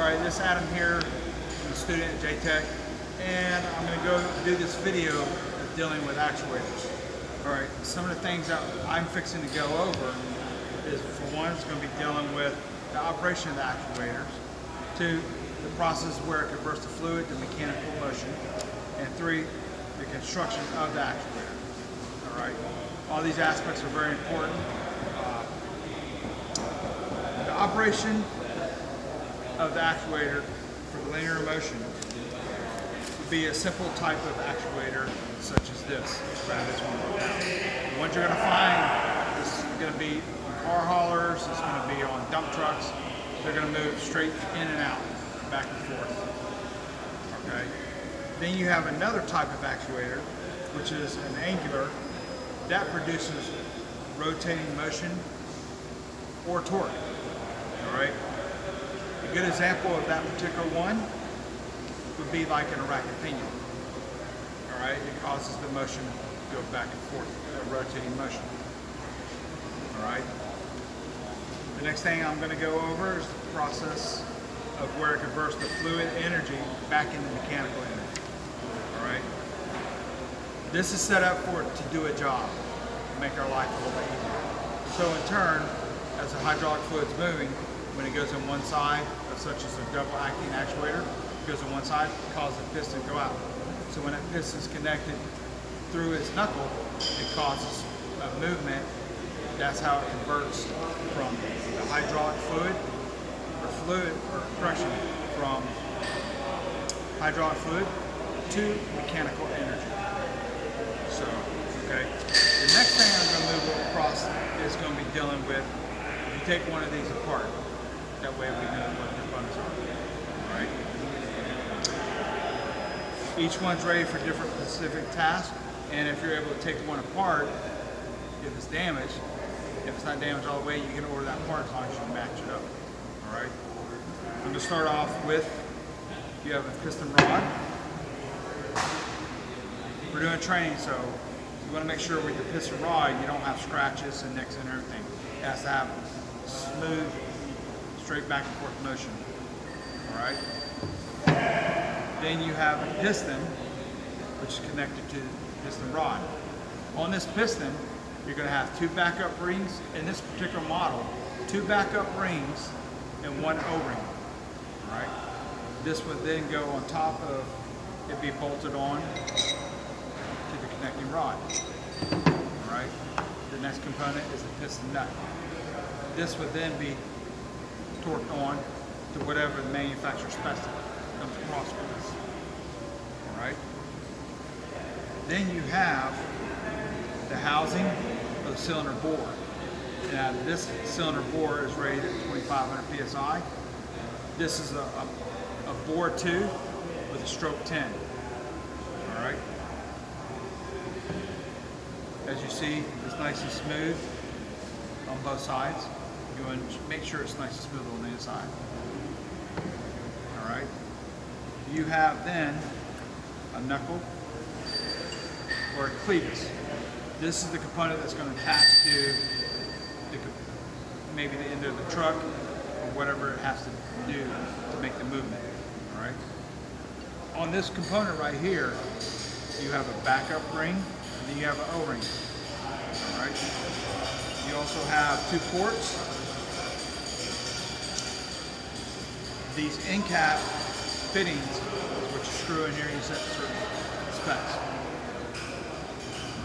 Alright, this is Adam here, I'm a student at JTech, and I'm going to go do this video of dealing with actuators. Alright, some of the things that I'm fixing to go over is, for one, it's going to be dealing with the operation of the actuators, two, the process where it converts the fluid to mechanical motion, and three, the construction of the actuator. Alright, all these aspects are very important. The operation of the actuator for linear motion would be a simple type of actuator such as this. This one. The ones you're going to find is going to be on car haulers, it's going to be on dump trucks. They're going to move straight in and out, back and forth. Okay. Then you have another type of actuator, which is an angular, that produces rotating motion or torque. All right. A good example of that particular one would be like an racket pinion. All right, it causes the motion to go back and forth, a rotating motion. All right. The next thing I'm going to go over is the process of where it converts the fluid energy back into mechanical energy. All right. This is set up for it to do a job, to make our life a little bit easier. So in turn, as the hydraulic fluid's moving, when it goes on one side, such as a double acting actuator, it goes on one side, it causes the piston to go out. So when that piston is connected through its knuckle, it causes a movement. That's how it converts from the hydraulic fluid or pressure from hydraulic fluid to mechanical energy. So, okay. The next thing I'm going to move across is going to be dealing with, if you take one of these apart, that way we know what the components are. Alright? Each one's ready for different specific tasks, and if you're able to take one apart, if it's damaged, if it's not damaged all the way, you can order that part as long as you match it up. Alright? I'm going to start off with, you have a piston rod. We're doing training, so you want to make sure with your piston rod you don't have scratches and nicks and everything. It has to have smooth, straight back and forth motion. Alright? Then you have a piston, which is connected to the piston rod. On this piston, you're going to have two backup rings. In this particular model, two backup rings and one O-ring. Alright? This would then go on top of it, be bolted on to the connecting rod. Alright? The next component is the piston nut. This would then be torqued on to whatever the manufacturer specifies comes across with this. Alright? Then you have the housing of the cylinder bore. Now this cylinder bore is rated at 2500 psi. This is a bore 2 with a stroke 10. Alright? As you see, it's nice and smooth on both sides. You want to make sure it's nice and smooth on the inside. Alright. You have then a knuckle or a clevis. This is the component that's going to attach to maybe the end of the truck or whatever it has to do to make the movement. Alright. On this component right here, you have a backup ring and then you have an O-ring. Alright. You also have two ports. These end cap fittings, which you screw in here, you set certain specs.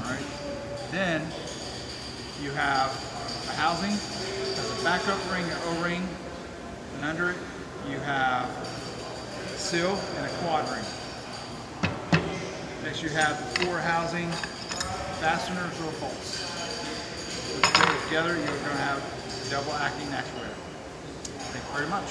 Alright. Then you have a housing, has a backup ring, an O-ring, and under it you have a seal and a quad ring. Next you have the four housing fasteners or bolts. Which together you're going to have a double acting actuator. Thank you very much.